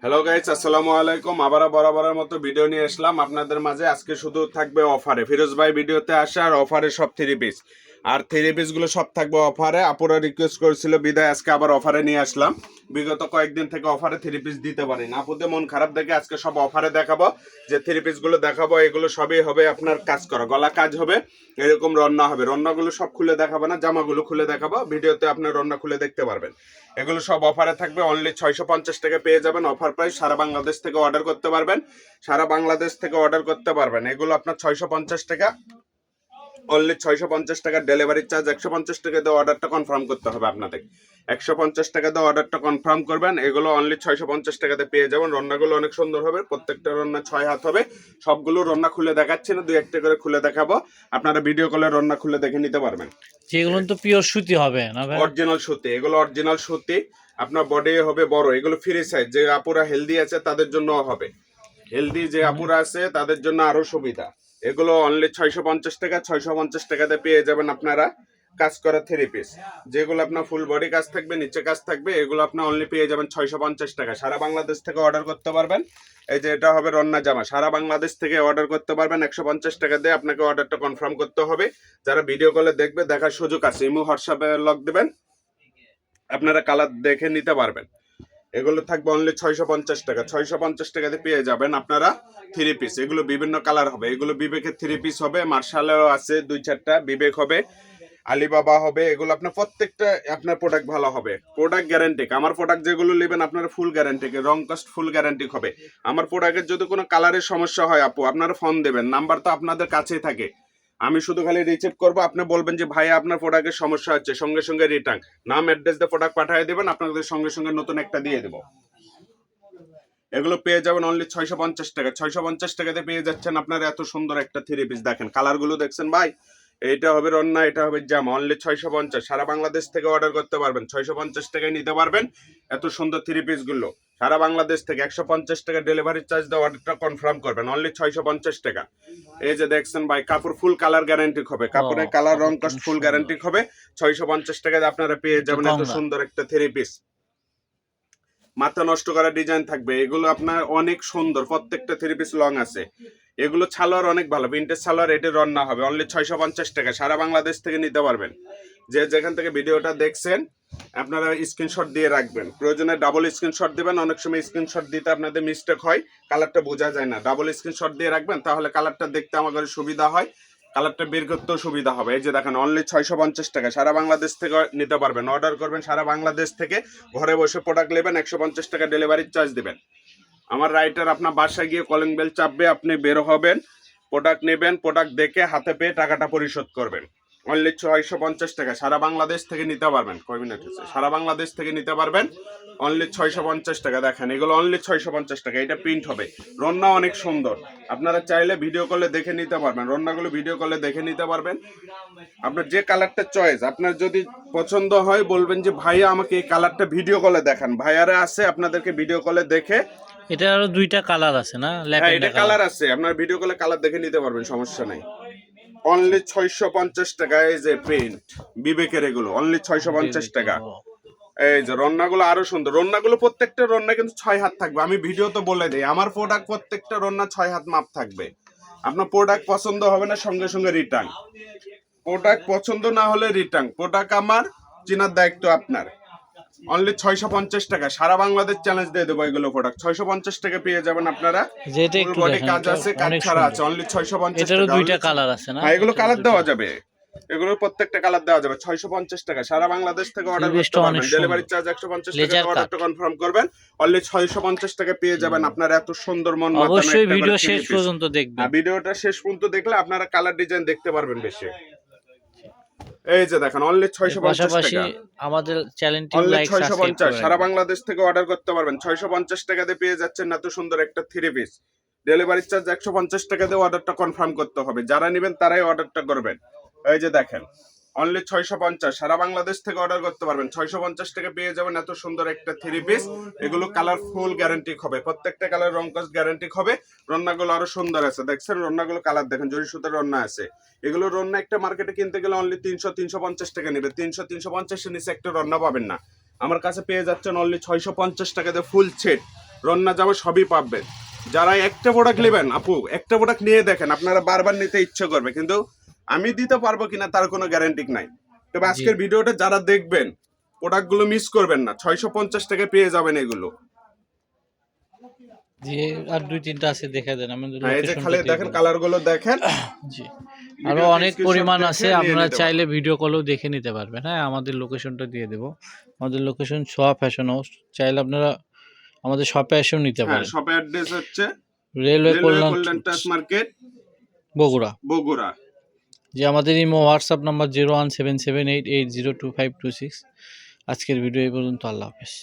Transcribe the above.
Hello guys, আসসালামু আলাইকুম। আবারও বরাবরের মতো ভিডিও নিয়ে আসলাম আপনাদের মাঝে। আজকে শুধু থাকবে অফারে, ফিরোজ ভাই ভিডিওতে আসে আর অফারে সব থ্রি পিস, আর থ্রি পিসগুলো সব থাকবে অফারে। আপুরা রিকোয়েস্ট করেছিল বিদায় আজকে আবার অফারে নিয়ে আসলাম। বিগত কয়েকদিন থেকে অফারে থ্রি পিস দিতে পারি না, আপুদের মন খারাপ দেখে আজকে সব অফারে দেখাবো। যে থ্রি পিসগুলো দেখাবো এগুলো সবই হবে আপনার কাজ করা, গলা কাজ হবে, এরকম রন্না হবে। রন্নাগুলো সব খুলে দেখাবো না, জামাগুলো খুলে দেখাবো। ভিডিওতে আপনার রন্না খুলে দেখতে পারবেন। এগুলো সব অফারে থাকবে, অনলি 650 টাকা পেয়ে যাবেন। অফার প্রাইস, সারা বাংলাদেশ থেকে অর্ডার করতে পারবেন, সারা বাংলাদেশ থেকে অর্ডার করতে পারবেন। এগুলো আপনার 650 টাকা, অনলি 650 টাকা। ডেলিভারি চার্জ 150 টাকা দিয়ে অর্ডারটা কনফার্ম করতে হবে আপনাদের। 150 টাকা দিয়ে অর্ডারটা কনফার্ম করবেন। এগুলো অনলি 650 টাকাতে পেয়ে যাবেন। রান্নাগুলো অনেক সুন্দর হবে, প্রত্যেকটা রান্না 6 হাত হবে। সবগুলো রান্না খুলে দেখাচ্ছি না, দুই একটা করে খুলে দেখাবো, আপনারা ভিডিও কলে রান্না খুলে দেখে নিতে পারবেন। যেগুলো তো পিওর সুতি হবে না ভাই? অরিজিনাল সুতি, এগুলো অরিজিনাল সুতি। আপনার বডি হবে বড়, এগুলো ফ্রি সাইজ। যে আপুরা হেলদি আছে তাদের জন্য হবে, হেলদি যে আপুরা আছে তাদের জন্য আরো সুবিধা। এগুলো অনলি 650 টাকা, 650 টাকাতে পেয়ে যাবেন আপনারা কাজ করা থ্রি পিস। যেগুলো আপনার ফুল বডি কাজ থাকবে, নিচে কাজ থাকবে, এগুলো আপনার অনলি পেয়ে যাবেন 650 টাকা। সারা বাংলাদেশ থেকে অর্ডার করতে পারবেন। এই যে এটা হবে রন্না জামা, সারা বাংলাদেশ থেকে অর্ডার করতে পারবেন। 150 টাকা দিয়ে আপনাকে অর্ডারটা কনফার্ম করতে হবে। যারা ভিডিও কলে দেখবে, দেখার সুযোগ আছে, ইমো হোয়াটসঅ্যাপে লক দেবেন, আপনারা কালার দেখে নিতে পারবেন। এগুলো থাকবে অনলি 650 টাকা। 650 টাকাতে পেয়ে যাবেন আপনারা থ্রি পিস। এগুলো বিভিন্ন কালার হবে, এগুলো বিবেকের থ্রি পিস হবে, মার্শালেও আছে দুই চারটা, বিবেক হবে, আলিবাবা হবে। এগুলো আপনার প্রত্যেকটা আপনার প্রোডাক্ট ভালো হবে, প্রোডাক্ট গ্যারান্টি। আমার প্রোডাক্ট যেগুলো নেবেন আপনারা ফুল গ্যারান্টি, রং কস্ট ফুল গ্যারান্টি হবে। আমার প্রোডাক্টের যদি কোনো কালারের সমস্যা হয় আপু, আপনারা ফোন দেবেন, নাম্বার তো আপনাদের কাছেই থাকে। আমি শুধু খালি রিসিভ করবো, আপনি বলবেন যে ভাই আপনার প্রোডাক্টের সমস্যা হচ্ছে, সঙ্গে সঙ্গে রিটার্ন, নাম অ্যাড্রেস দিয়ে প্রোডাক্ট পাঠিয়ে দেবেন, আপনাদের সঙ্গে সঙ্গে নতুন একটা দিয়ে দেবো। এগুলো পেয়ে যাবেন অনলি 650 টাকা। 650 টাকাতে পেয়ে যাচ্ছেন আপনারা এত সুন্দর একটা থ্রি পিস। দেখেন কালারগুলো দেখছেন ভাই, এইটা হবে রন্না, এটা হবে জামা, অনলি 650। সারা বাংলাদেশ থেকে অর্ডার করতে পারবেন, 650 টাকায় নিতে পারবেন এত সুন্দর থ্রি পিস গুলো। সারা বাংলাদেশ থেকে 150 টাকা ডেলিভারি চার্জ দিয়ে অর্ডারটা কনফার্ম করবেন, অনলি 650 টাকা। এই যে দেখছেন ভাই, কাপড় ফুল কালার গ্যারান্টি হবে, কাপড়ের কালার রং কস্ট ফুল গ্যারান্টি হবে। 650 টাকায় আপনারা পেয়ে যাবেন এত সুন্দর একটা থ্রি পিস। মাথা নষ্ট করা ডিজাইন থাকবে, এগুলো আপনার অনেক সুন্দর, প্রত্যেকটা থ্রি পিস লং আছে। এগুলো সালোয়ার অনেক ভালো, ভিন্টেজ সালোয়ার, এটি রান্না হবে অনলি 650 টাকা। সারা বাংলাদেশ থেকে নিতে পারবেন। যে যেখান থেকে ভিডিওটা দেখছেন আপনারা স্ক্রিনশট দিয়ে রাখবেন, প্রয়োজনে ডাবল স্ক্রিনশট দিবেন। অনেক সময় স্ক্রিনশট দিতে আপনাদের মিস্টেক হয়, কালারটা বোঝা যায় না। ডাবল স্ক্রিনশট দিয়ে রাখবেন, তাহলে কালারটা দেখতে আমাদের সুবিধা হয়, কালারটা বের করতেও সুবিধা হবে। এই যে দেখেন অনলি 650 টাকা, সারা বাংলাদেশ থেকে নিতে পারবেন। অর্ডার করবেন সারা বাংলাদেশ থেকে, ঘরে বসে প্রোডাক্ট নেবেন, 150 টাকা ডেলিভারি চার্জ দিবেন। আমার রাইটার আপনার বাসায় গিয়ে কলিং বেল চাপবে, আপনি বের হবেন, প্রোডাক্ট নেবেন, প্রোডাক্ট দেখে হাতে পেয়ে টাকাটা পরিশোধ করবেন। অনলি 650 টাকা, সারা বাংলাদেশ থেকে নিতে পারবেন। কয় মিনিট হচ্ছে? সারা বাংলাদেশ থেকে নিতে পারবেন অনলি 650 টাকা। দেখেন এগুলো অনলি 650 টাকা। এটা প্রিন্ট হবে, রন্না অনেক সুন্দর, আপনারা চাইলে ভিডিও কলে দেখে নিতে পারবেন। রন্নাগুলো ভিডিও কলে দেখে নিতে পারবেন। আপনার যে কালারটা চয়েস, আপনার যদি পছন্দ হয় বলবেন যে ভাইয়া আমাকে এই কালারটা ভিডিও কলে দেখান, ভাইয়ারা আছে আপনাদেরকে ভিডিও কলে দেখে। এটা আরো দুইটা কালার আছে না? হ্যাঁ, এটা কালার আছে, আপনার ভিডিও কলে কালার দেখে নিতে পারবেন, সমস্যা নাই। অনলি 650 টাকা। এই যে প্রিন্ট বিবেকের, এগুলো অনলি 650 টাকা। এই যে রন্নাগুলো আরো সুন্দর, রন্নাগুলো প্রত্যেকটা রন্না কিন্তু 6 হাত থাকবে। আমি ভিডিও তো বলে দেই, আমার প্রোডাক্ট প্রত্যেকটা রন্না 6 হাত মাপ থাকবে। আপনার প্রোডাক্ট পছন্দ হবে না, সঙ্গে সঙ্গে রিটার্ন। প্রোডাক্ট পছন্দ না হলে রিটার্ন, প্রোডাক্ট আমার চেনার দায়িত্ব আপনার। অনলি 650 টাকা, সারা বাংলাদেশ চ্যালেঞ্জ দিয়ে দেবো। এগুলো প্রোডাক্ট 650 টাকা পেয়ে যাবেন আপনারা। যেটা ফুল একটু বডি দেখেন, কাজ আছে, কাজ অনেক ছাড়া আছে, সুন্দর। অনলি 650 এটারও টাকা। দুইটা কালার আছে না? হ্যাঁ, এগুলো কালার দেওয়া যাবে, এগুলোর প্রত্যেকটা কালার দেওয়া যাবে। 650 টাকা, সারা বাংলাদেশ থেকে অর্ডার করতে পারবেন। ডেলিভারি চার্জ 150 টাকা, অর্ডারটা কনফার্ম করবেন। অনলি 650 টাকা পেয়ে যাবেন আপনারা এত সুন্দর মন মাতানো। অবশ্যই ভিডিও শেষ পর্যন্ত দেখবেন। ভিডিওটা শেষ পর্যন্ত দেখলে আপনারা কালার ডিজাইন দেখতে পারবেন বেশি। এই যে দেখেন অনলি 650 টাকা, আমাদের চ্যানেলটি অনলি লাইক সাবস্ক্রাইব 650। সারা করবেন। বাংলাদেশ থেকে অর্ডার করতে পারবেন। 650 টাকাতে পেয়ে যাচ্ছেন এত সুন্দর একটা থ্রি পিস। ডেলিভারি চার্জ 150 টাকা দিয়ে অর্ডারটা কনফার্ম করতে হবে, যারা নেবেন তারাই অর্ডারটা করবেন। এই যে দেখেন অনলি 650, সারা বাংলাদেশ থেকে অর্ডার করতে পারবেন। 650 টাকা পেয়ে যাবেন এত সুন্দর একটা থ্রি পিস। এগুলো কালারফুল গ্যারান্টি হবে, প্রত্যেকটা কালার রং কস গ্যারান্টি হবে। রন্নাগুলো আরো সুন্দর আছে, দেখছেন রন্নাগুলো কালার দেখেন, জরি সুতার রন্না আছে। এগুলো রন্না একটা মার্কেটে কিনতে গেলে অনলি 300-350 টাকা নেবে, 300-350 এর নিচে একটা রন্না পাবেন না। আমার কাছে পেয়ে যাচ্ছেন অনলি 650 টাকাতে ফুল সেট। রন্না জামা সবই পাবেন। যারা একটা প্রোডাক্ট নেবেন আপু, একটা প্রোডাক্ট নিয়ে দেখেন, আপনারা বারবার নিতে ইচ্ছে করবে, কিন্তু আমি দিতে পারবো কিনা তার কোনো গ্যারান্টি নাই। তবে আজকের ভিডিওটা যারা দেখবেন প্রোডাক্টগুলো মিস করবেন না, 650 টাকায় পেয়ে যাবেন এগুলো। জি, আর 2-3টা আছে দেখা দেন আমাদের হ্যাঁ, এই যে লোকেশনটা খালি দিয়ে দেখেন দেন। কালারগুলো দেখেন। জি, আরো ভিডিওতে অনেক screenshot পরিমাণ দেখে আছে, নিয়ে আপনারা নিতে চাইলে ভিডিও কলেও দেখে নিতে পারবেন। হ্যাঁ, আমাদের লোকেশনটা দিয়ে দেব। আমাদের লোকেশন সোয়া ফ্যাশন হাউস। চাইলে আপনারা আমাদের শপে এসেও নিতে হ্যাঁ, পারেন। শপের অ্যাড্রেস হচ্ছে রেলওয়ে রেলওয়ে কল্যাণ কল্যাণ ট্রাস মার্কেট, বগুড়া। বগুড়া। যে আমাদের ইমো হোয়াটসঅ্যাপ নাম্বার 01778802526। আজকের ভিডিও এই পর্যন্ত। আল্লাহ হাফেজ।